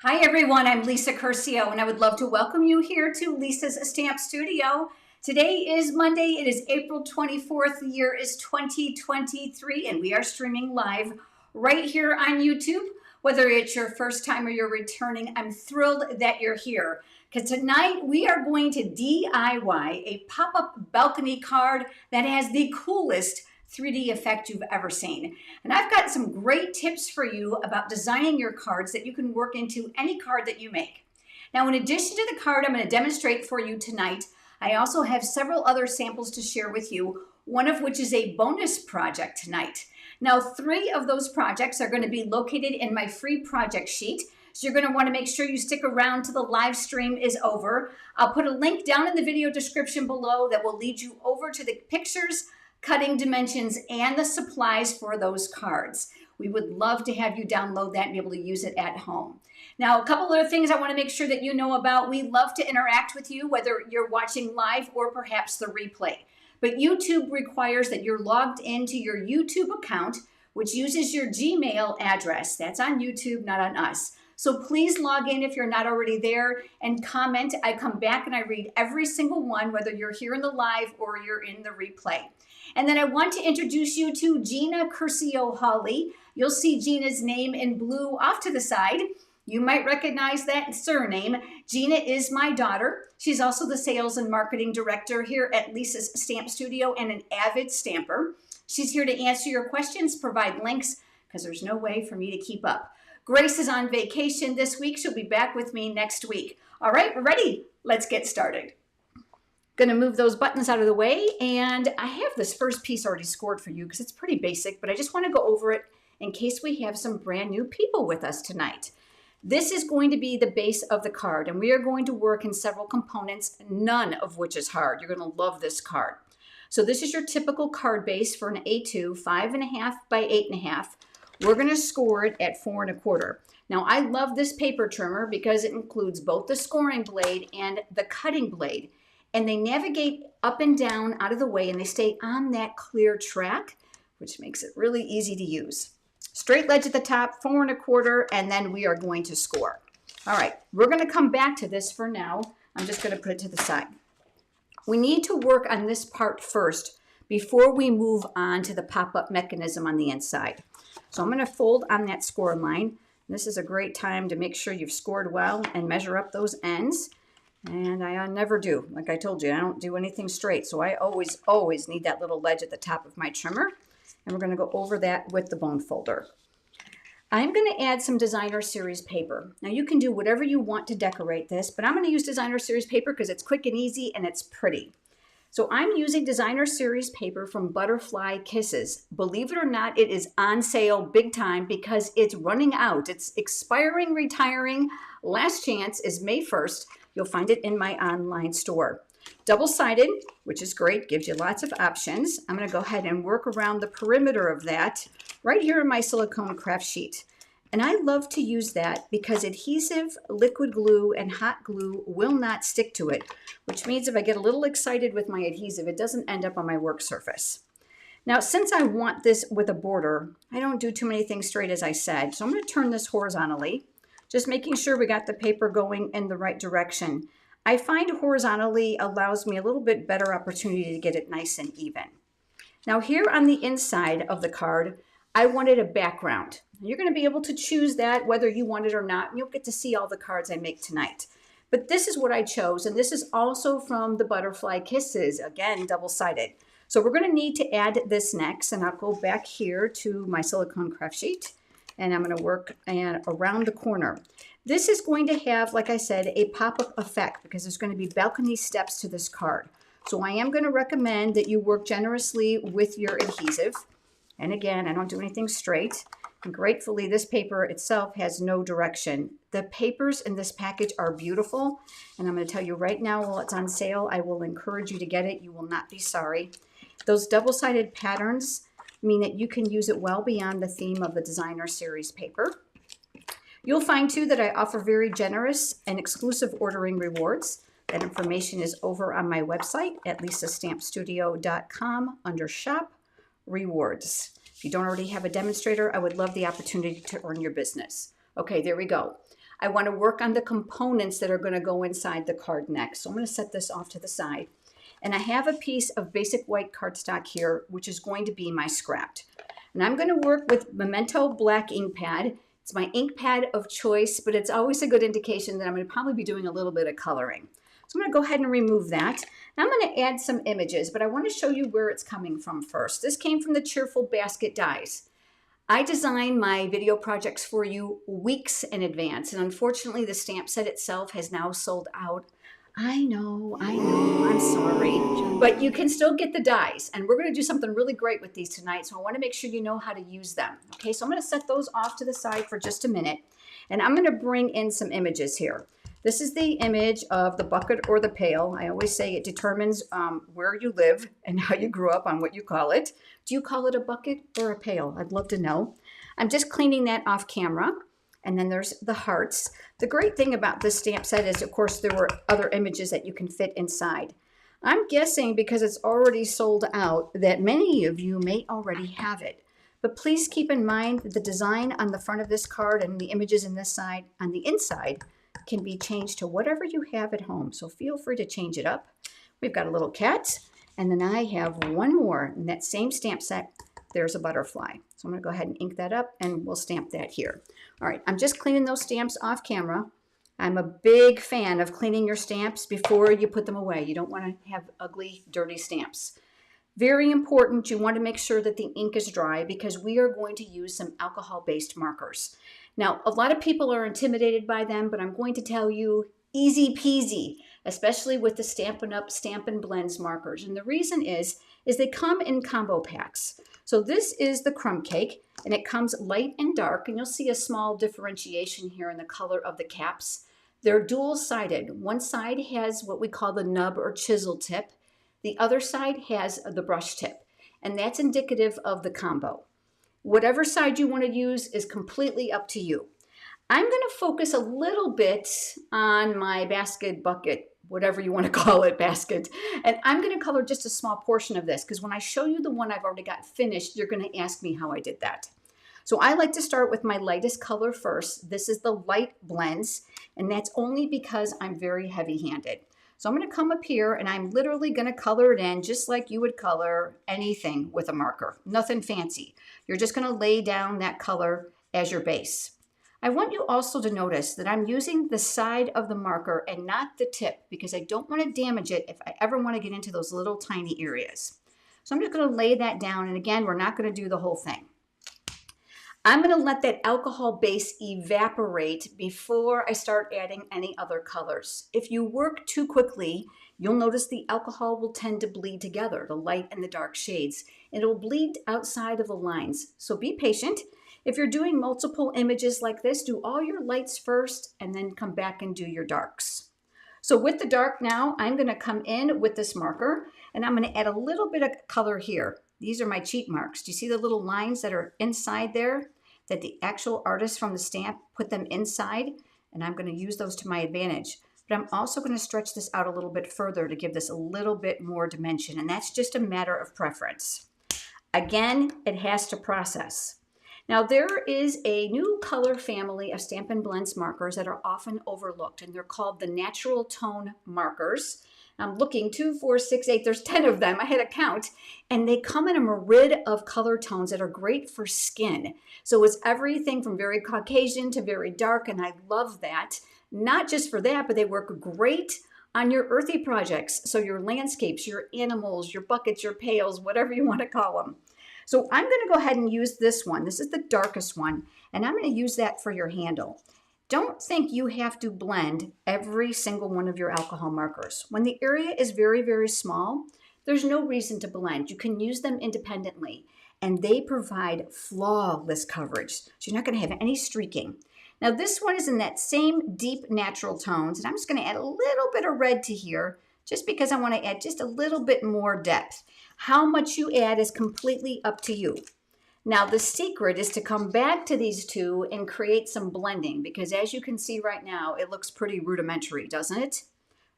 Hi everyone, I'm Lisa Curcio and I would love to welcome you here to Lisa's Stamp Studio. Today is Monday, it is April 24th, the year is 2023 and we are streaming live right here on YouTube. Whether it's your first time or you're returning, I'm thrilled that you're here because tonight we are going to DIY a pop-up balcony card that has the coolest 3D effect you've ever seen. And I've got some great tips for you about designing your cards that you can work into any card that you make. Now, in addition to the card I'm going to demonstrate for you tonight, I also have several other samples to share with you, one of which is a bonus project tonight. Now, 3 of those projects are going to be located in my free project sheet. So you're going to want to make sure you stick around till the live stream is over. I'll put a link down in the video description below that will lead you over to the pictures, cutting dimensions, and the supplies for those cards. We would love to have you download that and be able to use it at home. Now, a couple other things I want to make sure that you know about. We love to interact with you, whether you're watching live or perhaps the replay. But YouTube requires that you're logged into your YouTube account, which uses your Gmail address. That's on YouTube, not on us. So please log in if you're not already there and comment. I come back and I read every single one, whether you're here in the live or you're in the replay. And then I want to introduce you to Gina Curcio Hawley. You'll see Gina's name in blue off to the side. You might recognize that surname. Gina is my daughter. She's also the sales and marketing director here at Lisa's Stamp Studio and an avid stamper. She's here to answer your questions, provide links, because there's no way for me to keep up. Grace is on vacation this week. She'll be back with me next week. All right, we're ready. Let's get started. Going to move those buttons out of the way, and I have this first piece already scored for you because it's pretty basic, but I just want to go over it in case we have some brand new people with us tonight. This is going to be the base of the card, and we are going to work in several components, none of which is hard. You're going to love this card. So this is your typical card base for an A2, 5.5 by 8.5. We're going to score it at 4 1/4. Now, I love this paper trimmer because it includes both the scoring blade and the cutting blade. And they navigate up and down out of the way, and they stay on that clear track, which makes it really easy to use. Straight ledge at the top, 4 1/4, and then we are going to score. All right, we're going to come back to this for now. I'm just going to put it to the side. We need to work on this part first before we move on to the pop-up mechanism on the inside. So I'm going to fold on that score line. This is a great time to make sure you've scored well and measure up those ends. And I never do. Like I told you, I don't do anything straight. So I always need that little ledge at the top of my trimmer. And we're going to go over that with the bone folder. I'm going to add some designer series paper. Now you can do whatever you want to decorate this, but I'm going to use designer series paper because it's quick and easy and it's pretty. So I'm using designer series paper from Butterfly Kisses. Believe it or not, it is on sale big time because it's running out. It's expiring, retiring. Last chance is May 1st. You'll find it in my online store. Double-sided, which is great, gives you lots of options. I'm going to go ahead and work around the perimeter of that right here in my silicone craft sheet. And I love to use that because adhesive, liquid glue, and hot glue will not stick to it, which means if I get a little excited with my adhesive, it doesn't end up on my work surface. Now, since I want this with a border, I don't do too many things straight, as I said. So I'm going to turn this horizontally, just making sure we got the paper going in the right direction. I find horizontally allows me a little bit better opportunity to get it nice and even. Now here on the inside of the card, I wanted a background. You're going to be able to choose that whether you want it or not, and you'll get to see all the cards I make tonight. But this is what I chose, and this is also from the Butterfly Kisses, again, double-sided. So we're going to need to add this next, and I'll go back here to my silicone craft sheet, and I'm going to work around the corner. This is going to have, like I said, a pop-up effect because there's going to be balcony steps to this card. So I am going to recommend that you work generously with your adhesive. And again, I don't do anything straight. And gratefully, this paper itself has no direction. The papers in this package are beautiful. And I'm going to tell you right now, while it's on sale, I will encourage you to get it. You will not be sorry. Those double-sided patterns mean that you can use it well beyond the theme of the designer series paper. You'll find too that I offer very generous and exclusive ordering rewards. That information is over on my website at lisastampstudio.com under Shop Rewards. If you don't already have a demonstrator, I would love the opportunity to earn your business. Okay, there we go. I want to work on the components that are going to go inside the card next. So I'm going to set this off to the side. And I have a piece of basic white cardstock here, which is going to be my scrapped. And I'm going to work with Memento black ink pad. It's my ink pad of choice, but it's always a good indication that I'm going to probably be doing a little bit of coloring. So I'm going to go ahead and remove that. Now I'm going to add some images, but I want to show you where it's coming from first. This came from the Cheerful Basket Dies. I design my video projects for you weeks in advance, and unfortunately the stamp set itself has now sold out. I know, I'm sorry, but you can still get the dies, and we're going to do something really great with these tonight, so I want to make sure you know how to use them. Okay, so I'm going to set those off to the side for just a minute, and I'm going to bring in some images here. This is the image of the bucket or the pail. I always say it determines where you live and how you grew up on what you call it. Do you call it a bucket or a pail? I'd love to know. I'm just cleaning that off camera. And then there's the hearts. The great thing about this stamp set is, of course, there were other images that you can fit inside. I'm guessing because it's already sold out that many of you may already have it. But please keep in mind that the design on the front of this card and the images in this side on the inside can be changed to whatever you have at home. So feel free to change it up. We've got a little cat, and then I have one more in that same stamp set. There's a butterfly. So I'm going to go ahead and ink that up, and we'll stamp that here. All right, I'm just cleaning those stamps off camera. I'm a big fan of cleaning your stamps before you put them away. You don't want to have ugly, dirty stamps. Very important, you want to make sure that the ink is dry because we are going to use some alcohol-based markers. Now, a lot of people are intimidated by them, but I'm going to tell you, easy peasy, especially with the Stampin' Up! Stampin' Blends markers. And the reason is they come in combo packs. So this is the crumb cake, and it comes light and dark, and you'll see a small differentiation here in the color of the caps. They're dual-sided. One side has what we call the nub or chisel tip. The other side has the brush tip, and that's indicative of the combo. Whatever side you want to use is completely up to you. I'm going to focus a little bit on my basket, bucket, whatever you want to call it, basket. And I'm going to color just a small portion of this because when I show you the one I've already got finished, you're going to ask me how I did that. So I like to start with my lightest color first. This is the light blends, and that's only because I'm very heavy-handed. So I'm going to come up here and I'm literally going to color it in just like you would color anything with a marker. Nothing fancy. You're just going to lay down that color as your base. I want you also to notice that I'm using the side of the marker and not the tip because I don't want to damage it if I ever want to get into those little tiny areas. So I'm just going to lay that down, and again, we're not going to do the whole thing. I'm going to let that alcohol base evaporate before I start adding any other colors. If you work too quickly, you'll notice the alcohol will tend to bleed together, the light and the dark shades, and it will bleed outside of the lines. So be patient. If you're doing multiple images like this, do all your lights first and then come back and do your darks. So with the dark now, I'm going to come in with this marker and I'm going to add a little bit of color here. These are my cheat marks. Do you see the little lines that are inside there that the actual artist from the stamp put them inside? And I'm going to use those to my advantage. But I'm also going to stretch this out a little bit further to give this a little bit more dimension. And that's just a matter of preference. Again, it has to process. Now there is a new color family of Stampin' Blends markers that are often overlooked, and they're called the natural tone markers. I'm looking, 2, 4, 6, 8, there's 10 of them. I had a count, and they come in a myriad of color tones that are great for skin. So it's everything from very Caucasian to very dark, and I love that. Not just for that, but they work great on your earthy projects. So your landscapes, your animals, your buckets, your pails, whatever you want to call them. So I'm going to go ahead and use this one. This is the darkest one, and I'm going to use that for your handle. Don't think you have to blend every single one of your alcohol markers. When the area is very, very small, there's no reason to blend. You can use them independently, and they provide flawless coverage. So you're not going to have any streaking. Now this one is in that same deep natural tones, and I'm just going to add a little bit of red to here just because I want to add just a little bit more depth. How much you add is completely up to you. Now the secret is to come back to these two and create some blending because as you can see right now, it looks pretty rudimentary, doesn't it?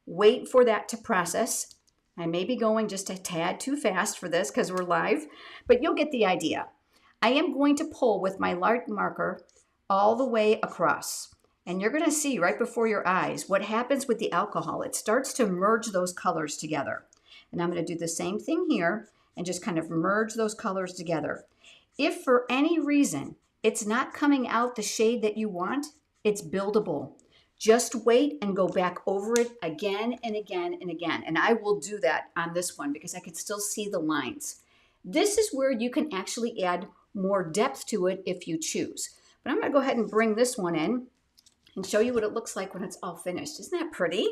Wait for that to process. I may be going just a tad too fast for this because we're live, but you'll get the idea. I am going to pull with my light marker all the way across. And you're going to see right before your eyes what happens with the alcohol. It starts to merge those colors together. And I'm going to do the same thing here and just kind of merge those colors together. If for any reason it's not coming out the shade that you want, it's buildable. Just wait and go back over it again and again and again. And I will do that on this one because I can still see the lines. This is where you can actually add more depth to it if you choose. But I'm going to go ahead and bring this one in and show you what it looks like when it's all finished. Isn't that pretty?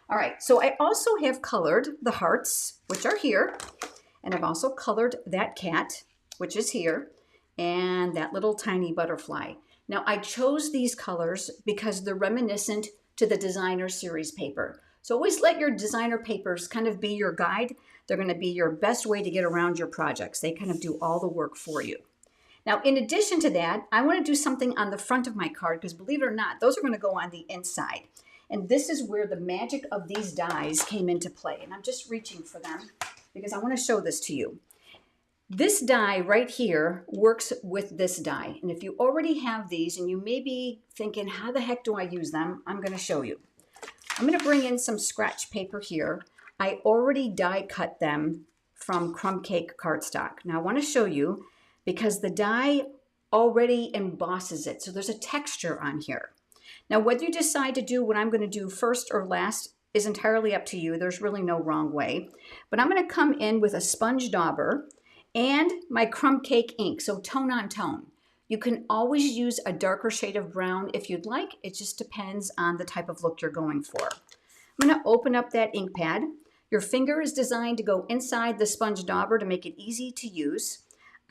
All right, so I also have colored the hearts, which are here. And I've also colored that cat, which is here, and that little tiny butterfly. Now, I chose these colors because they're reminiscent to the designer series paper. So always let your designer papers kind of be your guide. They're going to be your best way to get around your projects. They kind of do all the work for you. Now, in addition to that, I want to do something on the front of my card because believe it or not, those are going to go on the inside. And this is where the magic of these dies came into play. And I'm just reaching for them because I want to show this to you. This die right here works with this die. And if you already have these and you may be thinking, how the heck do I use them? I'm going to show you. I'm going to bring in some scratch paper here. I already die cut them from crumb cake cardstock. Now I want to show you because the die already embosses it. So there's a texture on here. Now whether you decide to do what I'm going to do first or last is entirely up to you. There's really no wrong way. But I'm going to come in with a sponge dauber and my crumb cake ink, so tone on tone. You can always use a darker shade of brown if you'd like. It just depends on the type of look you're going for. I'm going to open up that ink pad. Your finger is designed to go inside the sponge dauber to make it easy to use.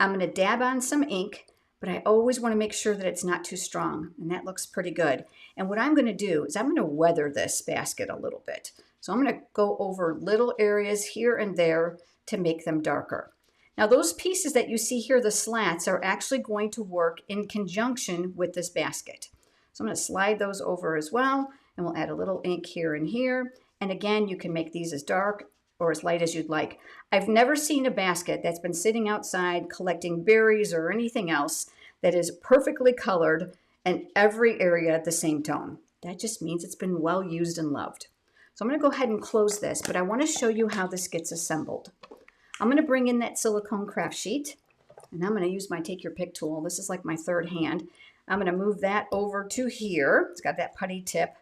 I'm going to dab on some ink, but I always want to make sure that it's not too strong, and that looks pretty good. And what I'm going to do is I'm going to weather this basket a little bit. So I'm going to go over little areas here and there to make them darker. Now those pieces that you see here, the slats, are actually going to work in conjunction with this basket. So I'm going to slide those over as well, and we'll add a little ink here and here. And again, you can make these as dark or as light as you'd like. I've never seen a basket that's been sitting outside collecting berries or anything else that is perfectly colored and every area the same tone. That just means it's been well used and loved. So I'm going to go ahead and close this, but I want to show you how this gets assembled. I'm going to bring in that silicone craft sheet, and I'm going to use my take your pick tool. This is like my third hand. I'm going to move that over to here. It's got that putty tip,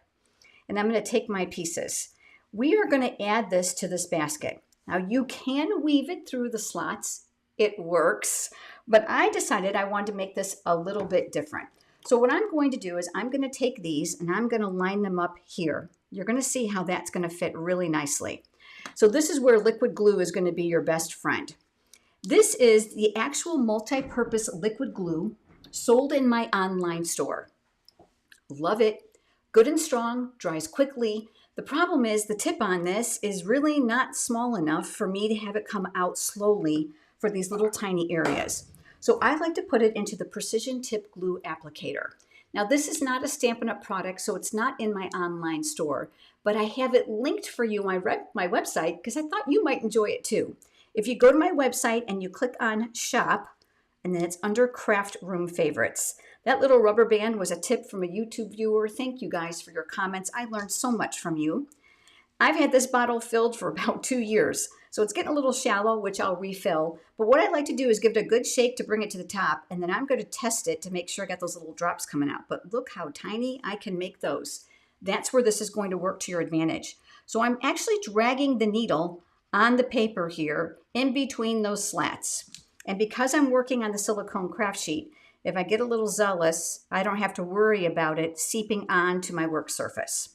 and I'm going to take my pieces. We are going to add this to this basket. Now you can weave it through the slots. It works, but I decided I wanted to make this a little bit different. So what I'm going to do is I'm going to take these and I'm going to line them up here. You're going to see how that's going to fit really nicely. So this is where liquid glue is going to be your best friend. This is the actual multi-purpose liquid glue sold in my online store. Love it. Good and strong, dries quickly. The problem is the tip on this is really not small enough for me to have it come out slowly for these little tiny areas. So I like to put it into the precision tip glue applicator. Now this is not a Stampin' Up! Product, so it's not in my online store, but I have it linked for you on my website because I thought you might enjoy it too. If you go to my website and you click on shop, and then it's under craft room favorites. That little rubber band was a tip from a YouTube viewer. Thank you guys for your comments. I learned so much from you. I've had this bottle filled for about 2 years, so it's getting a little shallow, which I'll refill. But what I like to do is give it a good shake to bring it to the top, and then I'm going to test it to make sure I got those little drops coming out. But look how tiny I can make those. That's where this is going to work to your advantage. So I'm actually dragging the needle on the paper here in between those slats. And because I'm working on the silicone craft sheet, if I get a little zealous, I don't have to worry about it seeping onto my work surface.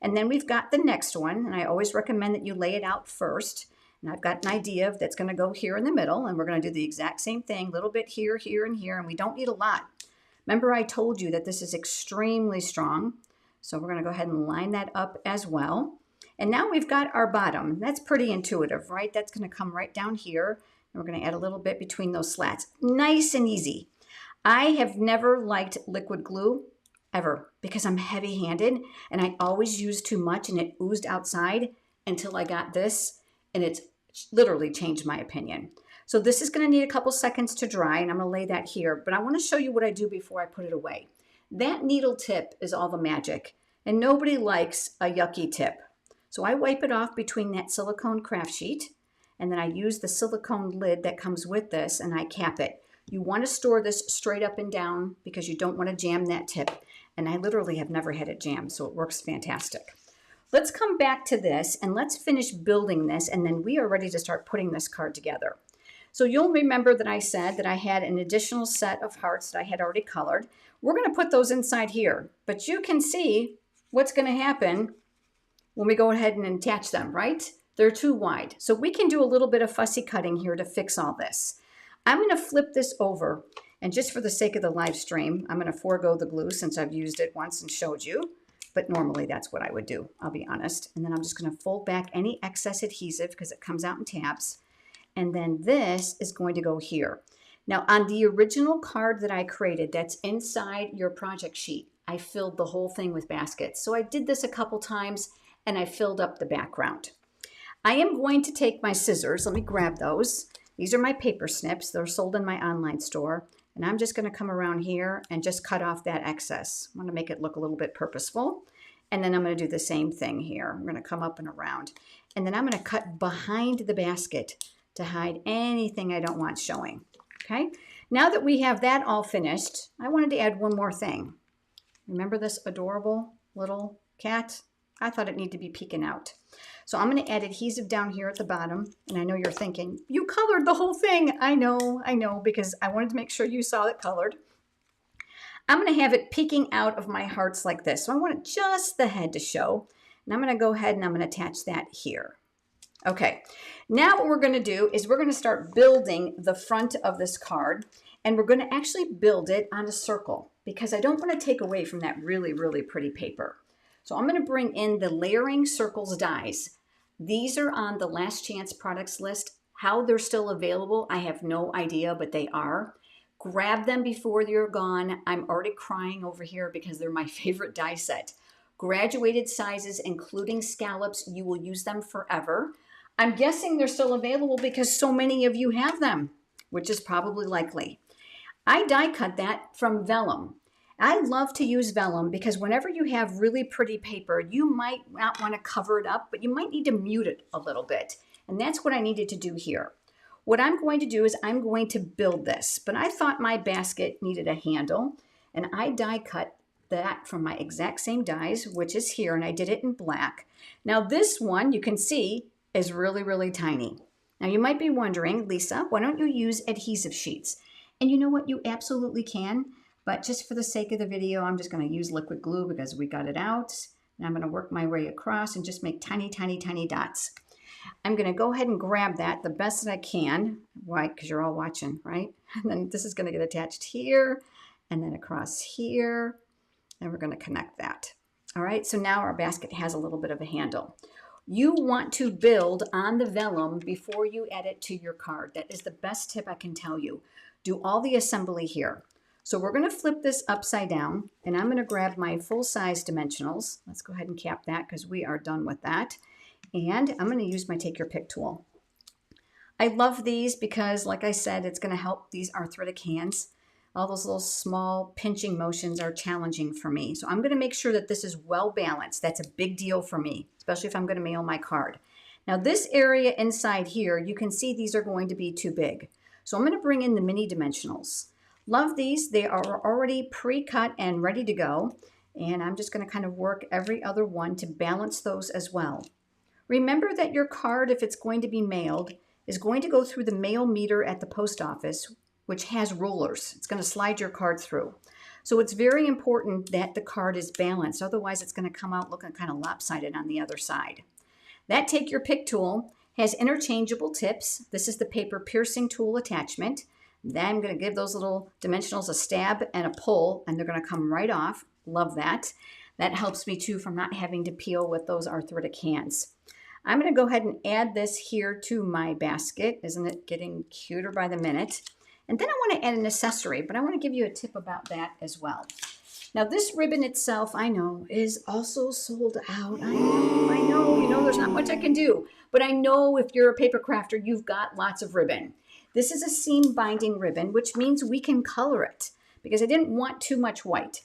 And then we've got the next one, and I always recommend that you lay it out first. And I've got an idea of that's going to go here in the middle, and we're going to do the exact same thing, a little bit here, here, and here, and we don't need a lot. Remember I told you that this is extremely strong, so we're going to go ahead and line that up as well. And now we've got our bottom. That's pretty intuitive, right? That's going to come right down here, and we're going to add a little bit between those slats. Nice and easy. I have never liked liquid glue, ever, because I'm heavy-handed, and I always used too much, and it oozed outside until I got this, and it's literally changed my opinion. So this is going to need a couple seconds to dry, and I'm going to lay that here, but I want to show you what I do before I put it away. That needle tip is all the magic, and nobody likes a yucky tip. So I wipe it off between that silicone craft sheet, and then I use the silicone lid that comes with this and I cap it. You want to store this straight up and down because you don't want to jam that tip. And I literally have never had it jammed, so it works fantastic. Let's come back to this and let's finish building this, and then we are ready to start putting this card together. So you'll remember that I said that I had an additional set of hearts that I had already colored. We're going to put those inside here, but you can see what's going to happen when we go ahead and attach them, right? They're too wide. So we can do a little bit of fussy cutting here to fix all this. I'm going to flip this over, and just for the sake of the live stream, I'm going to forego the glue since I've used it once and showed you. But normally that's what I would do, I'll be honest. And then I'm just going to fold back any excess adhesive because it comes out in tabs. And then this is going to go here. Now on the original card that I created that's inside your project sheet, I filled the whole thing with baskets. So I did this a couple times and I filled up the background. I am going to take my scissors. Let me grab those. These are my paper snips. They're sold in my online store. And I'm just going to come around here and just cut off that excess. I want to make it look a little bit purposeful. And then I'm going to do the same thing here. I'm going to come up and around. And then I'm going to cut behind the basket to hide anything I don't want showing. Okay? Now that we have that all finished, I wanted to add one more thing. Remember this adorable little cat? I thought it needed to be peeking out. So I'm going to add adhesive down here at the bottom. And I know you're thinking, you colored the whole thing. I know, because I wanted to make sure you saw it colored. I'm going to have it peeking out of my hearts like this. So I want just the head to show. And I'm going to go ahead and I'm going to attach that here. Okay, now what we're going to do is we're going to start building the front of this card. And we're going to actually build it on a circle because I don't want to take away from that really, really pretty paper. So I'm going to bring in the layering circles dies. These are on the last chance products list. How they're still available, I have no idea, but they are. Grab them before they're gone. I'm already crying over here because they're my favorite die set. Graduated sizes, including scallops, you will use them forever. I'm guessing they're still available because so many of you have them, which is probably likely. I die cut that from vellum. I love to use vellum because whenever you have really pretty paper, you might not want to cover it up, but you might need to mute it a little bit. And that's what I needed to do here. What I'm going to do is I'm going to build this, but I thought my basket needed a handle, and I die cut that from my exact same dies, which is here, and I did it in black. Now this one, you can see, is really, really tiny. Now you might be wondering, Lisa, why don't you use adhesive sheets? And you know what? You absolutely can. But just for the sake of the video, I'm just going to use liquid glue because we got it out. And I'm going to work my way across and just make tiny, tiny, tiny dots. I'm going to go ahead and grab that the best that I can. Why? Because you're all watching, right? And then this is going to get attached here and then across here. And we're going to connect that. All right, so now our basket has a little bit of a handle. You want to build on the vellum before you add it to your card. That is the best tip I can tell you. Do all the assembly here. So we're going to flip this upside down, and I'm going to grab my full-size dimensionals. Let's go ahead and cap that because we are done with that. And I'm going to use my Take Your Pick tool. I love these because, like I said, it's going to help these arthritic hands. All those little small pinching motions are challenging for me. So I'm going to make sure that this is well balanced. That's a big deal for me, especially if I'm going to mail my card. Now this area inside here, you can see these are going to be too big. So I'm going to bring in the mini dimensionals. Love these. They are already pre-cut and ready to go. And I'm just going to kind of work every other one to balance those as well. Remember that your card, if it's going to be mailed, is going to go through the mail meter at the post office, which has rollers. It's going to slide your card through. So it's very important that the card is balanced. Otherwise, it's going to come out looking kind of lopsided on the other side. That Take Your Pick tool has interchangeable tips. This is the paper piercing tool attachment. Then I'm going to give those little dimensionals a stab and a pull, and they're going to come right off. Love that. That helps me too from not having to peel with those arthritic hands. I'm going to go ahead and add this here to my basket. Isn't it getting cuter by the minute? And then I want to add an accessory, but I want to give you a tip about that as well. Now this ribbon itself, I know, is also sold out. I know, there's not much I can do. But I know if you're a paper crafter, you've got lots of ribbon. This is a seam binding ribbon, which means we can color it because I didn't want too much white.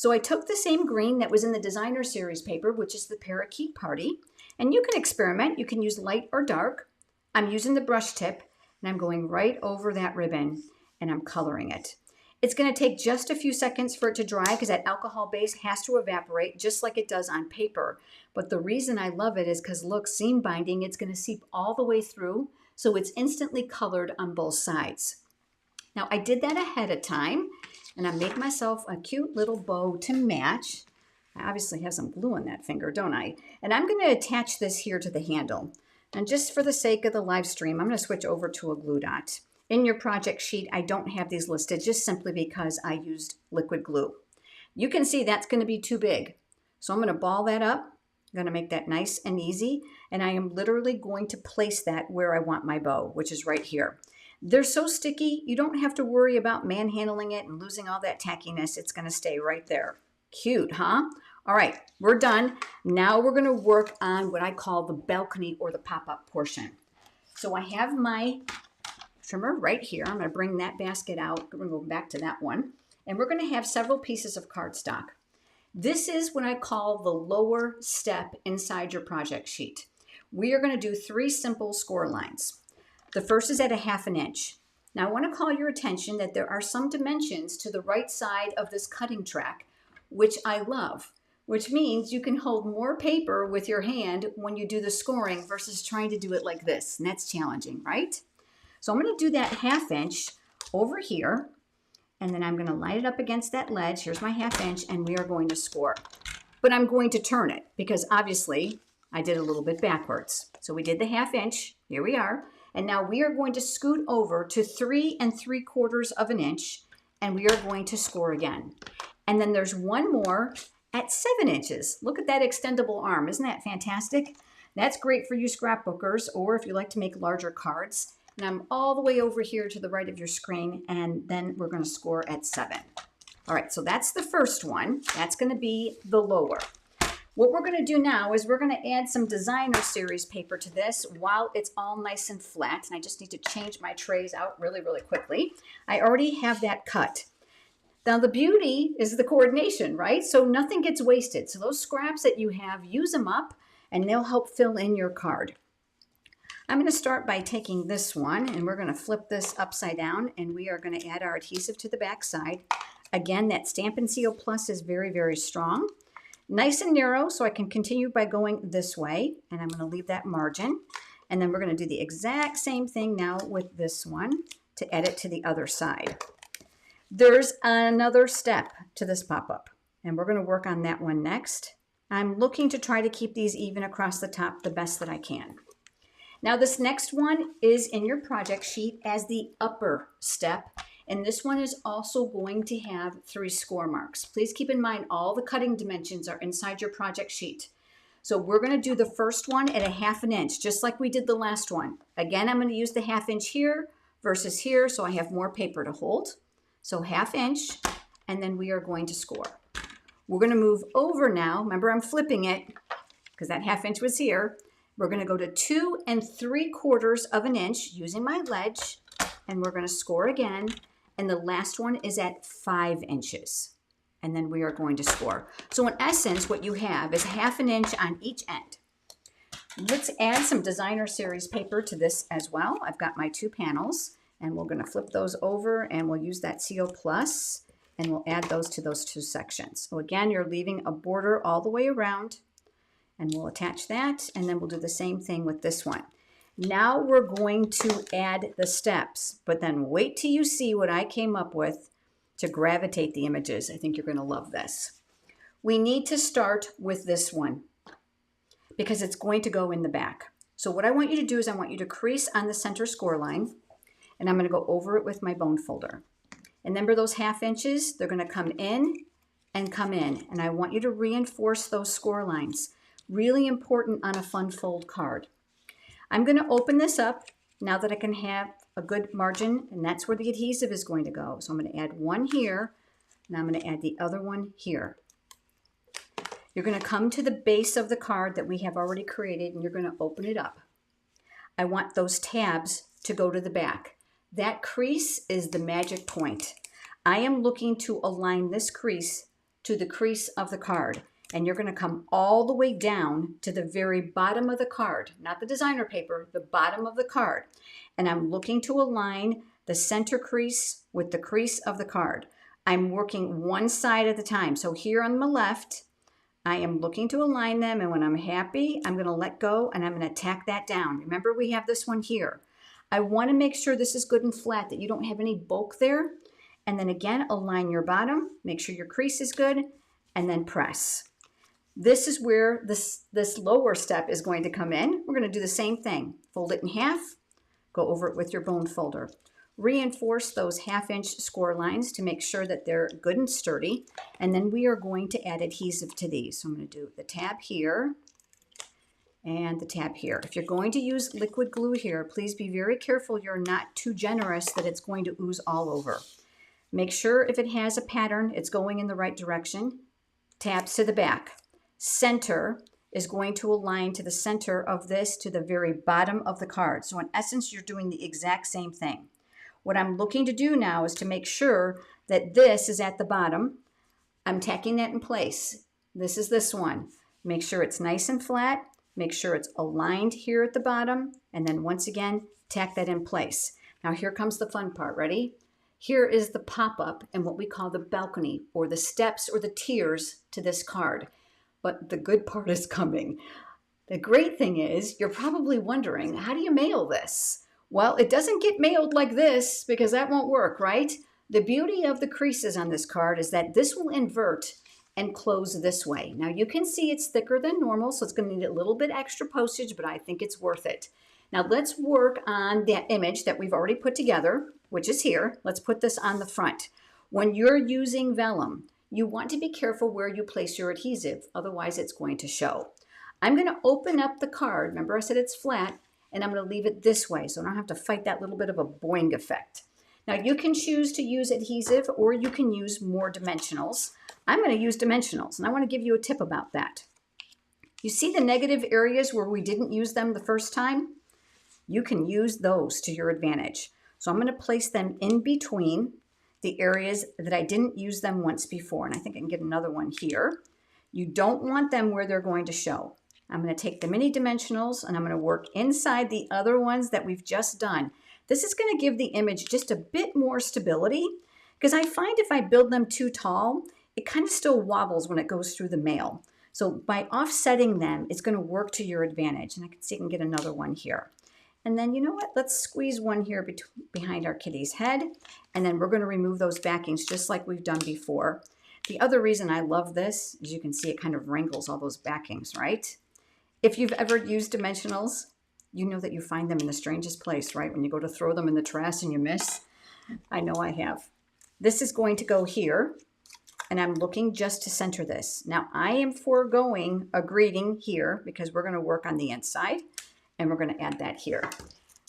So I took the same green that was in the designer series paper, which is the Parakeet Party, and you can experiment. You can use light or dark. I'm using the brush tip, and I'm going right over that ribbon, and I'm coloring it. It's going to take just a few seconds for it to dry because that alcohol base has to evaporate just like it does on paper. But the reason I love it is because look, seam binding, it's going to seep all the way through, so it's instantly colored on both sides. Now I did that ahead of time, and I made myself a cute little bow to match. I obviously have some glue on that finger, don't I? And I'm going to attach this here to the handle. And just for the sake of the live stream, I'm going to switch over to a glue dot. In your project sheet, I don't have these listed just simply because I used liquid glue. You can see that's going to be too big. So I'm going to ball that up. I'm going to make that nice and easy. And I am literally going to place that where I want my bow, which is right here. They're so sticky, you don't have to worry about manhandling it and losing all that tackiness. It's going to stay right there. Cute, huh? All right, we're done. Now we're going to work on what I call the balcony or the pop-up portion. So I have my trimmer right here. I'm going to bring that basket out. We're going to go back to that one. And we're going to have several pieces of cardstock. This is what I call the lower step inside your project sheet. We are going to do 3 simple score lines. The first is at a 1/2 inch. Now I want to call your attention that there are some dimensions to the right side of this cutting track, which I love, which means you can hold more paper with your hand when you do the scoring versus trying to do it like this. And that's challenging, right? So I'm going to do that 1/2 inch over here, and then I'm going to line it up against that ledge. Here's my 1/2 inch, and we are going to score. But I'm going to turn it because obviously I did a little bit backwards. So we did the 1/2 inch. Here we are. And now we are going to scoot over to 3 3/4 inches, and we are going to score again. And then there's one more at 7 inches. Look at that extendable arm. Isn't that fantastic? That's great for you scrapbookers, or if you like to make larger cards. And I'm all the way over here to the right of your screen, and then we're going to score at 7. All right, so that's the first one. That's going to be the lower. What we're going to do now is we're going to add some designer series paper to this while it's all nice and flat. And I just need to change my trays out really, really quickly. I already have that cut. Now the beauty is the coordination, right? So nothing gets wasted. So those scraps that you have, use them up and they'll help fill in your card. I'm going to start by taking this one and we're going to flip this upside down and we are going to add our adhesive to the back side. Again, that Stampin' Seal Plus is very, very strong. Nice and narrow, so I can continue by going this way, and I'm going to leave that margin. And then we're going to do the exact same thing now with this one to add it to the other side. There's another step to this pop-up, and we're going to work on that one next. I'm looking to try to keep these even across the top the best that I can. Now this next one is in your project sheet as the upper step. And this one is also going to have 3 score marks. Please keep in mind all the cutting dimensions are inside your project sheet. So we're going to do the first one at a 1/2 inch, just like we did the last one. Again, I'm going to use the 1/2 inch here versus here, so I have more paper to hold. So 1/2 inch, and then we are going to score. We're going to move over now. Remember, I'm flipping it because that 1/2 inch was here. We're going to go to 2 3/4 inches using my ledge, and we're going to score again. And the last one is at 5 inches. And then we are going to score. So in essence, what you have is 1/2 inch on each end. Let's add some designer series paper to this as well. I've got my 2 panels, and we're going to flip those over, and we'll use that Seal Plus, and we'll add those to those 2 sections. So again, you're leaving a border all the way around, and we'll attach that, and then we'll do the same thing with this one. Now we're going to add the steps, but then wait till you see what I came up with to gravitate the images. I think you're going to love this. We need to start with this one because it's going to go in the back. So what I want you to do is I want you to crease on the center score line, and I'm going to go over it with my bone folder. And remember those 1/2 inches, they're going to come in and come in, and I want you to reinforce those score lines. Really important on a fun fold card. I'm going to open this up now that I can have a good margin, and that's where the adhesive is going to go. So I'm going to add one here, and I'm going to add the other one here. You're going to come to the base of the card that we have already created, and you're going to open it up. I want those tabs to go to the back. That crease is the magic point. I am looking to align this crease to the crease of the card. And you're going to come all the way down to the very bottom of the card, not the designer paper, the bottom of the card. And I'm looking to align the center crease with the crease of the card. I'm working one side at a time. So here on the left, I am looking to align them, and when I'm happy, I'm going to let go and I'm going to tack that down. Remember, we have this one here. I want to make sure this is good and flat, that you don't have any bulk there. And then again, align your bottom, make sure your crease is good, and then press. This is where this lower step is going to come in. We're going to do the same thing. Fold it in half, go over it with your bone folder. Reinforce those 1/2 inch score lines to make sure that they're good and sturdy. And then we are going to add adhesive to these. So I'm going to do the tab here and the tab here. If you're going to use liquid glue here, please be very careful you're not too generous that it's going to ooze all over. Make sure if it has a pattern, it's going in the right direction. Tabs to the back. Center is going to align to the center of this to the very bottom of the card. So in essence, you're doing the exact same thing. What I'm looking to do now is to make sure that this is at the bottom. I'm tacking that in place. This is this one. Make sure it's nice and flat. Make sure it's aligned here at the bottom. And then once again, tack that in place. Now here comes the fun part. Ready? Here is the pop-up and what we call the balcony or the steps or the tiers to this card. But the good part is coming. The great thing is you're probably wondering, how do you mail this? Well, it doesn't get mailed like this because that won't work, right? The beauty of the creases on this card is that this will invert and close this way. Now you can see it's thicker than normal, so it's going to need a little bit extra postage, but I think it's worth it. Now let's work on that image that we've already put together, which is here. Let's put this on the front. When you're using vellum, you want to be careful where you place your adhesive, otherwise it's going to show. I'm going to open up the card. Remember I said it's flat, and I'm going to leave it this way so I don't have to fight that little bit of a boing effect. Now you can choose to use adhesive or you can use more dimensionals. I'm going to use dimensionals, and I want to give you a tip about that. You see the negative areas where we didn't use them the first time? You can use those to your advantage. So I'm going to place them in between the areas that I didn't use them once before, and I think I can get another one here. You don't want them where they're going to show. I'm going to take the mini dimensionals and I'm going to work inside the other ones that we've just done. This is going to give the image just a bit more stability because I find if I build them too tall, it kind of still wobbles when it goes through the mail. So by offsetting them, it's going to work to your advantage. And I can see I can get another one here. And then you know what? Let's squeeze one here behind our kitty's head. And then we're going to remove those backings just like we've done before. The other reason I love this is you can see it kind of wrinkles all those backings, right? If you've ever used dimensionals, you know that you find them in the strangest place, right? When you go to throw them in the trash and you miss. I know I have. This is going to go here, and I'm looking just to center this. Now I am foregoing a greeting here because we're going to work on the inside, and we're going to add that here.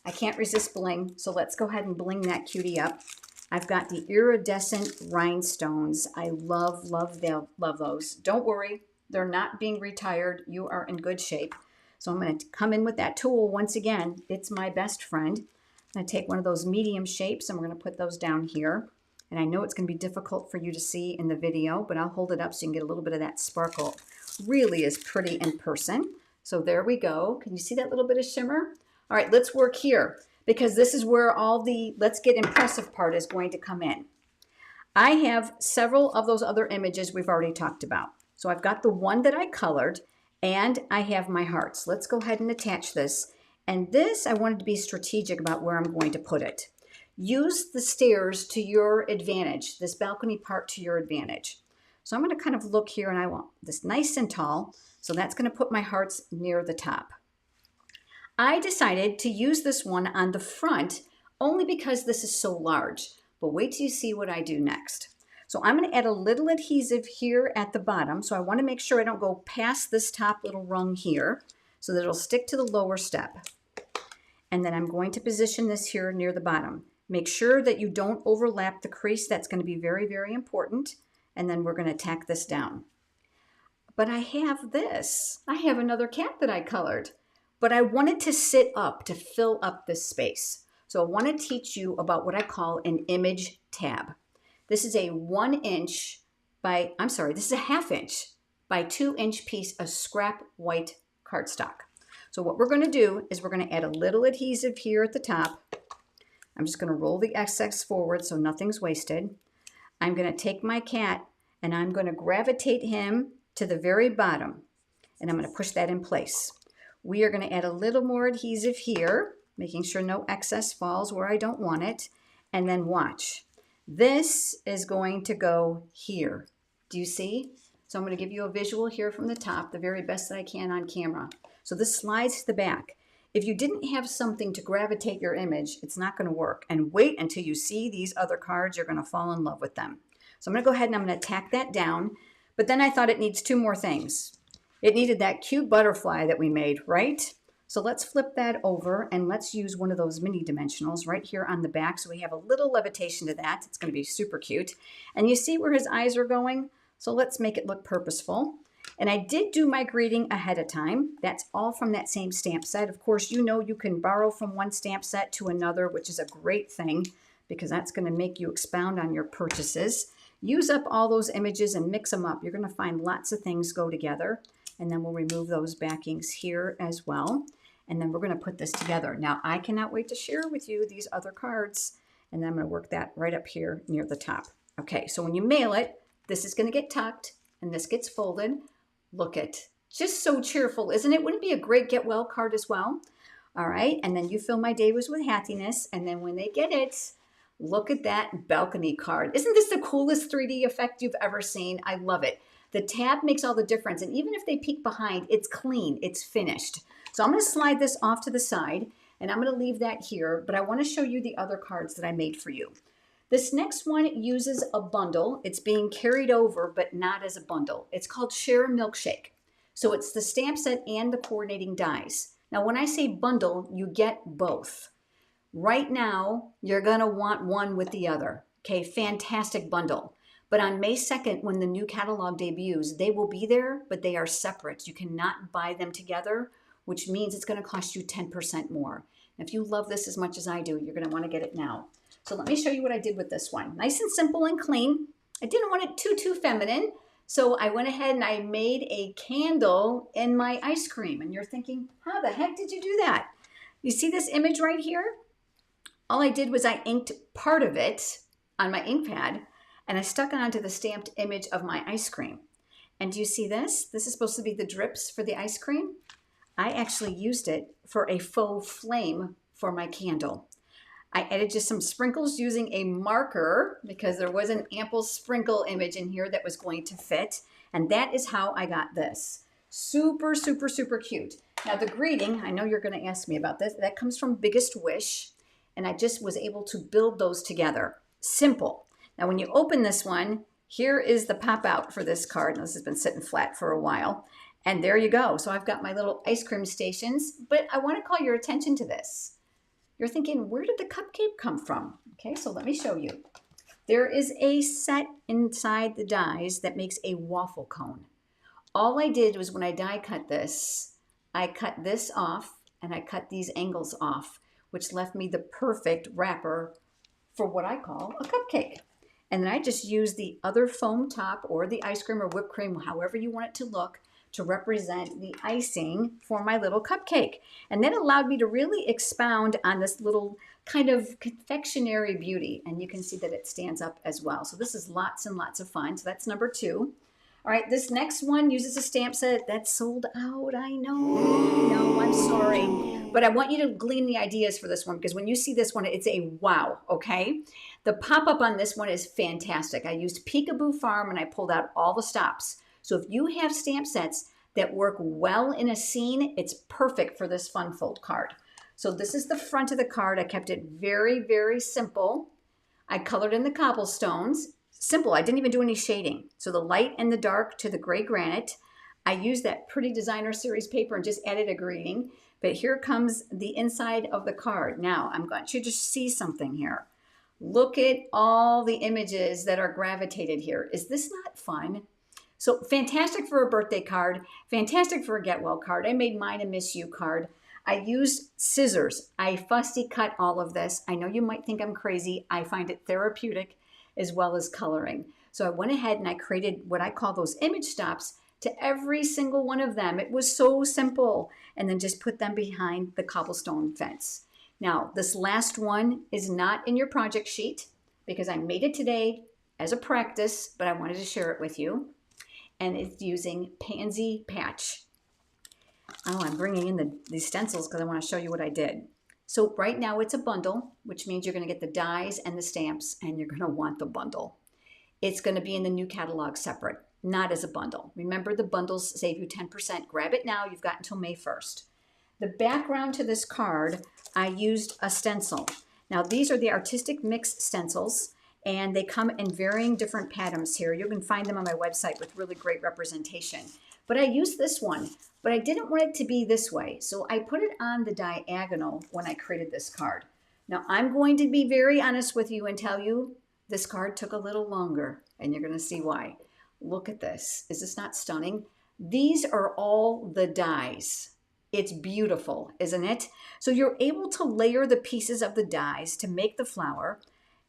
I can't resist bling, so let's go ahead and bling that cutie up. I've got the iridescent rhinestones. I love those. Don't worry. They're not being retired. You are in good shape. So I'm going to come in with that tool once again. It's my best friend. I'm going to take one of those medium shapes and we're going to put those down here. And I know it's going to be difficult for you to see in the video, but I'll hold it up so you can get a little bit of that sparkle. Really is pretty in person. So there we go. Can you see that little bit of shimmer? All right, let's work here because this is where all the let's get impressive part is going to come in. I have several of those other images we've already talked about. So I've got the one that I colored and I have my hearts. Let's go ahead and attach this. And this, I wanted to be strategic about where I'm going to put it. Use the stairs to your advantage, this balcony part to your advantage. So I'm going to kind of look here and I want this nice and tall. So that's going to put my hearts near the top. I decided to use this one on the front only because this is so large. But wait till you see what I do next. So I'm going to add a little adhesive here at the bottom. So I want to make sure I don't go past this top little rung here so that it'll stick to the lower step. And then I'm going to position this here near the bottom. Make sure that you don't overlap the crease. That's going to be very, very important. And then we're going to tack this down. But I have this. I have another cat that I colored. But I wanted to sit up to fill up this space. So I want to teach you about what I call an image tab. This is a 1 inch this is a 1/2 inch by 2 inch piece of scrap white cardstock. So what we're going to do is we're going to add a little adhesive here at the top. I'm just going to roll the excess forward so nothing's wasted. I'm going to take my cat and I'm going to gravitate him to the very bottom, and I'm going to push that in place. We are going to add a little more adhesive here, making sure no excess falls where I don't want it, and then watch. This is going to go here. Do you see? So I'm going to give you a visual here from the top, the very best that I can on camera. So this slides to the back. If you didn't have something to gravitate your image, it's not going to work. And wait until you see these other cards. You're going to fall in love with them. So I'm going to go ahead and I'm going to tack that down. But then I thought it needs 2 more things. It needed that cute butterfly that we made, right? So let's flip that over and let's use one of those mini dimensionals right here on the back. So we have a little levitation to that. It's going to be super cute. And you see where his eyes are going? So let's make it look purposeful. And I did do my greeting ahead of time. That's all from that same stamp set. Of course, you know you can borrow from one stamp set to another, which is a great thing because that's going to make you expound on your purchases. Use up all those images and mix them up. You're going to find lots of things go together. And then we'll remove those backings here as well. And then we're going to put this together. Now, I cannot wait to share with you these other cards. And then I'm going to work that right up here near the top. Okay, so when you mail it, this is going to get tucked and this gets folded. Look at, just so cheerful, isn't it? Wouldn't it be a great get well card as well? All right, and then you fill my day with happiness. And then when they get it, look at that balcony card. Isn't this the coolest 3D effect you've ever seen? I love it. The tab makes all the difference. And even if they peek behind, it's clean, it's finished. So I'm going to slide this off to the side and I'm going to leave that here, but I want to show you the other cards that I made for you. This next one uses a bundle. It's being carried over, but not as a bundle. It's called Share Milkshake. So it's the stamp set and the coordinating dies. Now, when I say bundle, you get both. Right now, you're going to want one with the other. Okay, fantastic bundle. But on May 2nd, when the new catalog debuts, they will be there, but they are separate. You cannot buy them together, which means it's going to cost you 10% more. And if you love this as much as I do, you're going to want to get it now. So let me show you what I did with this one. Nice and simple and clean. I didn't want it too feminine. So I went ahead and I made a candle in my ice cream. And you're thinking, how the heck did you do that? You see this image right here? All I did was I inked part of it on my ink pad and I stuck it onto the stamped image of my ice cream. And do you see this? This is supposed to be the drips for the ice cream. I actually used it for a faux flame for my candle. I added just some sprinkles using a marker because there was an ample sprinkle image in here that was going to fit. And that is how I got this. Super, super, super cute. Now the greeting, I know you're going to ask me about this. That comes from Biggest Wish. And I just was able to build those together. Simple. Now when you open this one, here is the pop out for this card. Now, this has been sitting flat for a while. And there you go. So I've got my little ice cream stations, but I want to call your attention to this. You're thinking, where did the cupcake come from? Okay, so let me show you. There is a set inside the dies that makes a waffle cone. All I did was when I die cut this, I cut this off and I cut these angles off, which left me the perfect wrapper for what I call a cupcake. And then I just used the other foam top or the ice cream or whipped cream, however you want it to look, to represent the icing for my little cupcake. And that allowed me to really expound on this little kind of confectionery beauty. And you can see that it stands up as well. So this is lots and lots of fun. So that's number 2. All right, this next one uses a stamp set that's sold out. I know, I'm sorry. But I want you to glean the ideas for this one because when you see this one, it's a wow, okay? The pop-up on this one is fantastic. I used Peekaboo Farm and I pulled out all the stops. So if you have stamp sets that work well in a scene, it's perfect for this fun fold card. So this is the front of the card. I kept it very, very simple. I colored in the cobblestones. Simple, I didn't even do any shading. So the light and the dark to the gray granite. I used that pretty designer series paper and just added a greeting. But here comes the inside of the card. Now, I'm going to just see something here. Look at all the images that are gravitated here. Is this not fun? So fantastic for a birthday card, fantastic for a get well card. I made mine a miss you card. I used scissors. I fussy cut all of this. I know you might think I'm crazy. I find it therapeutic as well as coloring. So I went ahead and I created what I call those image stops to every single one of them. It was so simple. And then just put them behind the cobblestone fence. Now, this last one is not in your project sheet because I made it today as a practice, but I wanted to share it with you. And it's using Pansy Patch. Oh, I'm bringing in these stencils because I want to show you what I did. So right now it's a bundle, which means you're going to get the dies and the stamps, and you're going to want the bundle. It's going to be in the new catalog separate, not as a bundle. Remember, the bundles save you 10%. Grab it now. You've got until May 1st. The background to this card, I used a stencil. Now, these are the Artistic Mix stencils, and they come in varying different patterns here. You can find them on my website with really great representation. But I used this one, but I didn't want it to be this way. So I put it on the diagonal when I created this card. Now, I'm going to be very honest with you and tell you this card took a little longer, and you're going to see why. Look at this. Is this not stunning? These are all the dies. It's beautiful, isn't it? So you're able to layer the pieces of the dies to make the flower.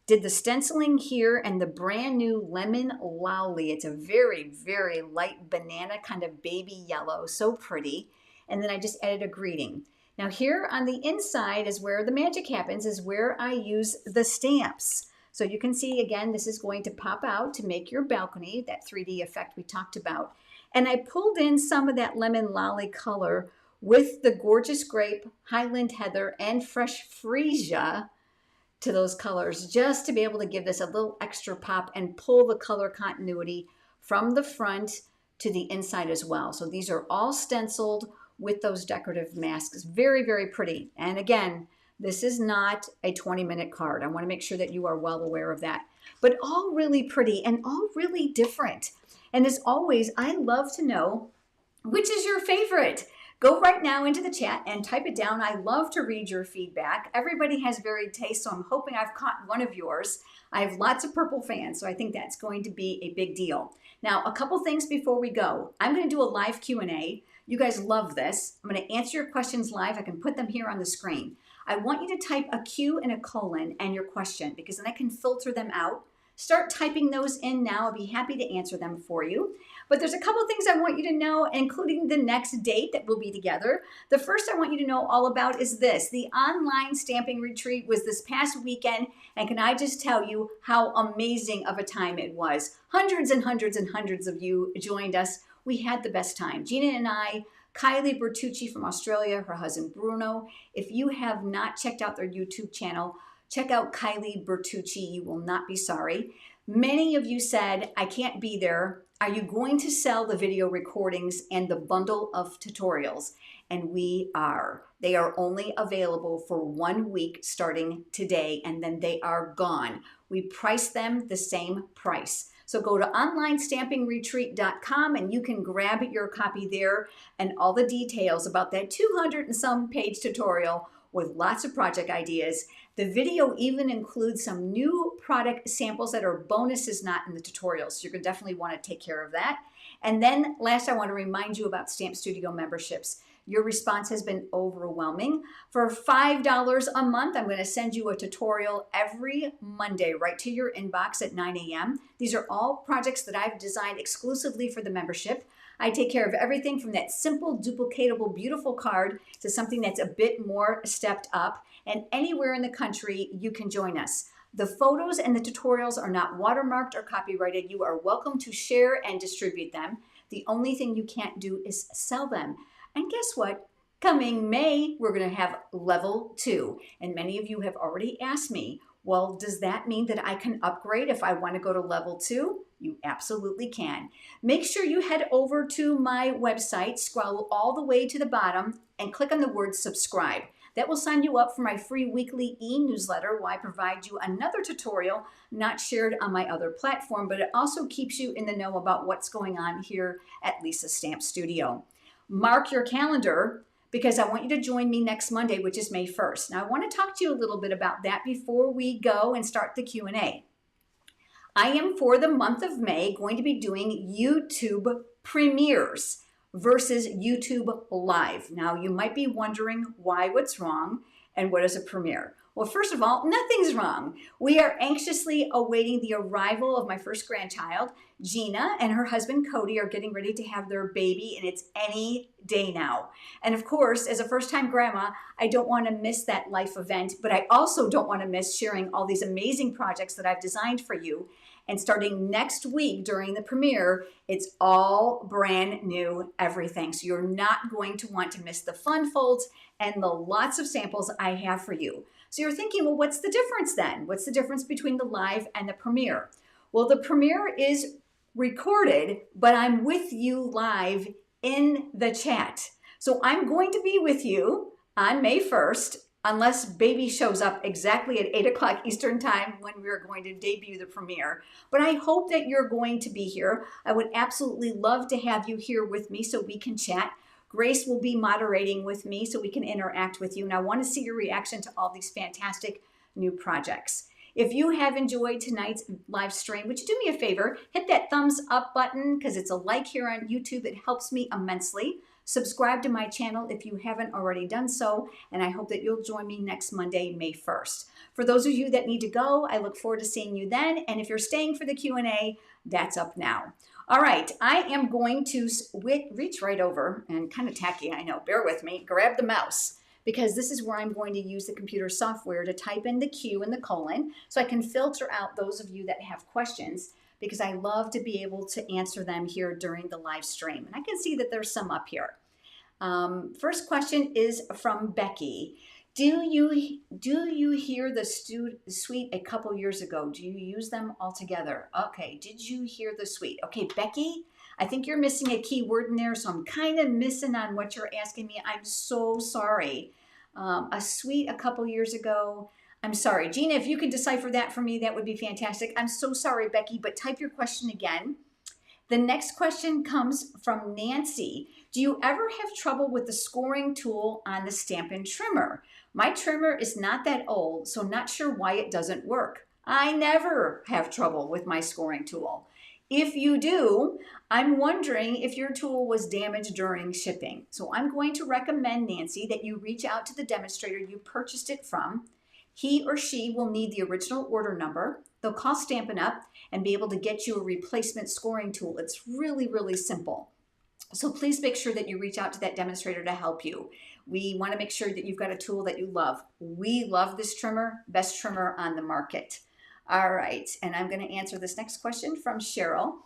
Did the stenciling here and the brand new Lemon Lolly. It's a very, very light banana, kind of baby yellow, so pretty. And then I just added a greeting. Now here on the inside is where the magic happens, is where I use the stamps. So you can see, again, this is going to pop out to make your balcony, that 3D effect we talked about. And I pulled in some of that Lemon Lolly color with the Gorgeous Grape, Highland Heather, and Fresh Freesia to those colors, just to be able to give this a little extra pop and pull the color continuity from the front to the inside as well. So these are all stenciled with those decorative masks. Very, very pretty. And again, this is not a 20-minute card. I want to make sure that you are well aware of that. But all really pretty and all really different. And as always, I love to know which is your favorite. Go right now into the chat and type it down. I love to read your feedback. Everybody has varied tastes, so I'm hoping I've caught one of yours. I have lots of purple fans, so I think that's going to be a big deal. Now, a couple things before we go. I'm going to do a live Q&A. You guys love this. I'm going to answer your questions live. I can put them here on the screen. I want you to type a Q and a colon and your question, because then I can filter them out. Start typing those in now. I'll be happy to answer them for you. But there's a couple things I want you to know, including the next date that we'll be together. The first I want you to know all about is this. The online stamping retreat was this past weekend, and can I just tell you how amazing of a time it was. Hundreds and hundreds and hundreds of you joined us. We had the best time. Gina and I, Kylie Bertucci from Australia, her husband Bruno. If you have not checked out their YouTube channel, check out Kylie Bertucci. You will not be sorry. Many of you said, I can't be there. Are you going to sell the video recordings and the bundle of tutorials? And we are. They are only available for 1 week starting today, and then they are gone. We price them the same price. So go to onlinestampingretreat.com and you can grab your copy there and all the details about that 200 and some page tutorial with lots of project ideas. The video even includes some new product samples that are bonuses not in the tutorials. So you're going to definitely want to take care of that. And then last, I want to remind you about Stamp Studio memberships. Your response has been overwhelming. For $5 a month, I'm going to send you a tutorial every Monday right to your inbox at 9 a.m. These are all projects that I've designed exclusively for the membership. I take care of everything from that simple, duplicatable, beautiful card to something that's a bit more stepped up. And anywhere in the country, you can join us. The photos and the tutorials are not watermarked or copyrighted. You are welcome to share and distribute them. The only thing you can't do is sell them. And guess what? Coming May, we're going to have level 2. And many of you have already asked me, well, does that mean that I can upgrade if I want to go to level 2? You absolutely can. Make sure you head over to my website, scroll all the way to the bottom, and click on the word subscribe. That will sign you up for my free weekly e-newsletter where I provide you another tutorial not shared on my other platform, but it also keeps you in the know about what's going on here at Lisa's Stamp Studio. Mark your calendar because I want you to join me next Monday, which is May 1st. Now, I want to talk to you a little bit about that before we go and start the Q&A. I am, for the month of May, going to be doing YouTube premieres versus YouTube Live. Now, you might be wondering why, what's wrong, and what is a premiere? Well, first of all, nothing's wrong. We are anxiously awaiting the arrival of my first grandchild. Gina and her husband Cody are getting ready to have their baby, and it's any day now. And of course, as a first-time grandma, I don't want to miss that life event, but I also don't want to miss sharing all these amazing projects that I've designed for you. And starting next week during the premiere, it's all brand new everything. So you're not going to want to miss the fun folds and the lots of samples I have for you. So you're thinking, well, what's the difference then? What's the difference between the live and the premiere? Well, the premiere is recorded, but I'm with you live in the chat. So I'm going to be with you on May 1st, unless baby shows up exactly at 8 o'clock Eastern time when we're going to debut the premiere. But I hope that you're going to be here. I would absolutely love to have you here with me so we can chat. Grace will be moderating with me so we can interact with you. And I want to see your reaction to all these fantastic new projects. If you have enjoyed tonight's live stream, would you do me a favor? Hit that thumbs up button because it's a like here on YouTube. It helps me immensely. Subscribe to my channel if you haven't already done so, and I hope that you'll join me next Monday, May 1st. For those of you that need to go, I look forward to seeing you then, and if you're staying for the Q&A, that's up now. All right, I am going to reach right over, and kind of tacky, I know, bear with me, grab the mouse, because this is where I'm going to use the computer software to type in the Q and the colon, so I can filter out those of you that have questions, because I love to be able to answer them here during the live stream. And I can see that there's some up here. First question is from Becky. Do you hear the suite a couple years ago? Do you use them all together? Okay, did you hear the suite? Okay, Becky, I think you're missing a key word in there, so I'm kind of missing on what you're asking me. I'm so sorry. A suite a couple years ago. I'm sorry. Gina, if you could decipher that for me, that would be fantastic. I'm so sorry, Becky, but type your question again. The next question comes from Nancy. Do you ever have trouble with the scoring tool on the Stampin' Trimmer? My trimmer is not that old, so not sure why it doesn't work. I never have trouble with my scoring tool. If you do, I'm wondering if your tool was damaged during shipping. So I'm going to recommend, Nancy, that you reach out to the demonstrator you purchased it from. He or she will need the original order number. They'll call Stampin' Up! And be able to get you a replacement scoring tool. It's really, really simple. So please make sure that you reach out to that demonstrator to help you. We want to make sure that you've got a tool that you love. We love this trimmer, best trimmer on the market. All right, and I'm going to answer this next question from Cheryl.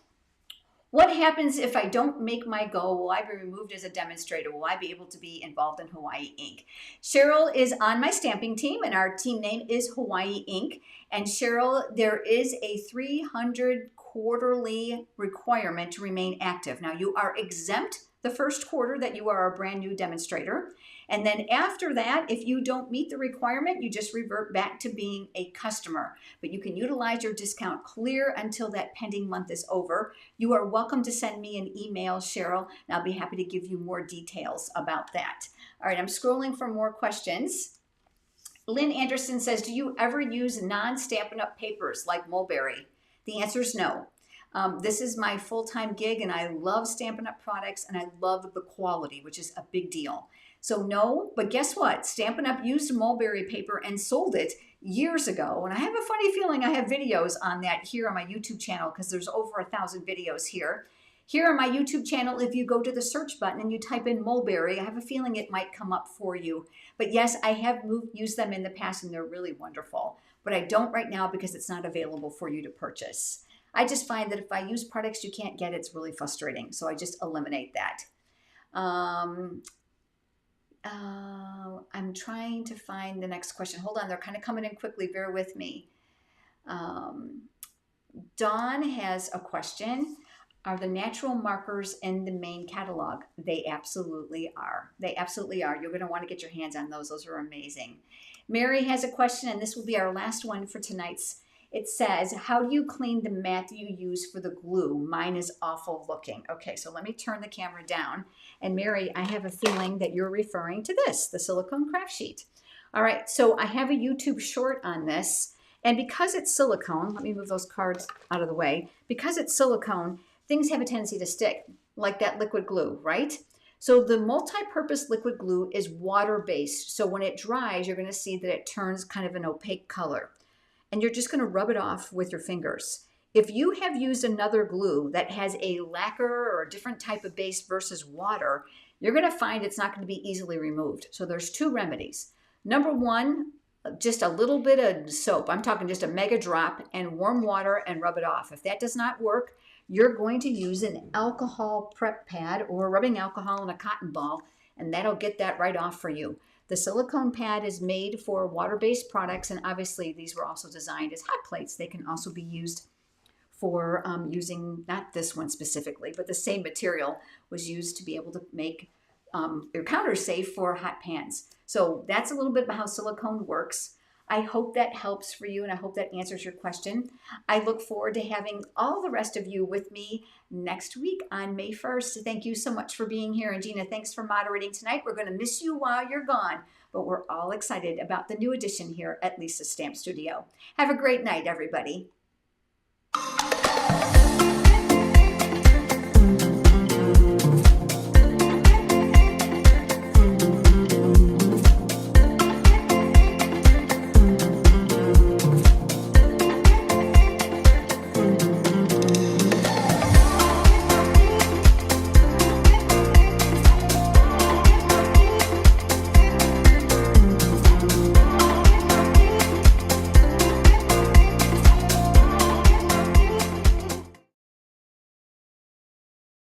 What happens if I don't make my goal? Will I be removed as a demonstrator? Will I be able to be involved in Hawaii Ink? Cheryl is on my stamping team, and our team name is Hawaii Ink. And Cheryl, there is a 300 quarterly requirement to remain active. Now, you are exempt the first quarter that you are a brand new demonstrator. And then after that, if you don't meet the requirement, you just revert back to being a customer. But you can utilize your discount clear until that pending month is over. You are welcome to send me an email, Cheryl, and I'll be happy to give you more details about that. All right, I'm scrolling for more questions. Lynn Anderson says, do you ever use non-Stampin' Up! Papers like Mulberry? The answer is no. This is my full-time gig, and I love Stampin' Up! Products, and I love the quality, which is a big deal. So no, but guess what? Stampin' Up! Used Mulberry paper and sold it years ago. And I have a funny feeling I have videos on that here on my YouTube channel because there's over 1,000 videos here. Here on my YouTube channel, if you go to the search button and you type in Mulberry, I have a feeling it might come up for you. But yes, I have used them in the past and they're really wonderful. But I don't right now because it's not available for you to purchase. I just find that if I use products you can't get, it's really frustrating. So I just eliminate that. I'm trying to find the next question. Hold on, they're kind of coming in quickly. Bear with me. Dawn has a question. Are the natural markers in the main catalog? They absolutely are. They absolutely are. You're going to want to get your hands on those. Those are amazing. Mary has a question, and this will be our last one for tonight's. It says, how do you clean the mat that you use for the glue? Mine is awful looking. Okay, so let me turn the camera down. And Mary, I have a feeling that you're referring to this, the silicone craft sheet. All right, so I have a YouTube short on this. And because it's silicone, let me move those cards out of the way. Because it's silicone, things have a tendency to stick, like that liquid glue, right? So the multi-purpose liquid glue is water-based. So when it dries, you're going to see that it turns kind of an opaque color. And you're just going to rub it off with your fingers. If you have used another glue that has a lacquer or a different type of base versus water, you're going to find it's not going to be easily removed. So there's two remedies. Number one, just a little bit of soap. I'm talking just a mega drop and warm water and rub it off. If that does not work, you're going to use an alcohol prep pad or rubbing alcohol in a cotton ball, and that'll get that right off for you. The silicone pad is made for water-based products, and obviously these were also designed as hot plates. They can also be used for using, not this one specifically, but the same material was used to be able to make your counters safe for hot pans. So that's a little bit about how silicone works. I hope that helps for you, and I hope that answers your question. I look forward to having all the rest of you with me next week on May 1st. Thank you so much for being here. And Gina, thanks for moderating tonight. We're going to miss you while you're gone, but we're all excited about the new edition here at Lisa's Stamp Studio. Have a great night, everybody.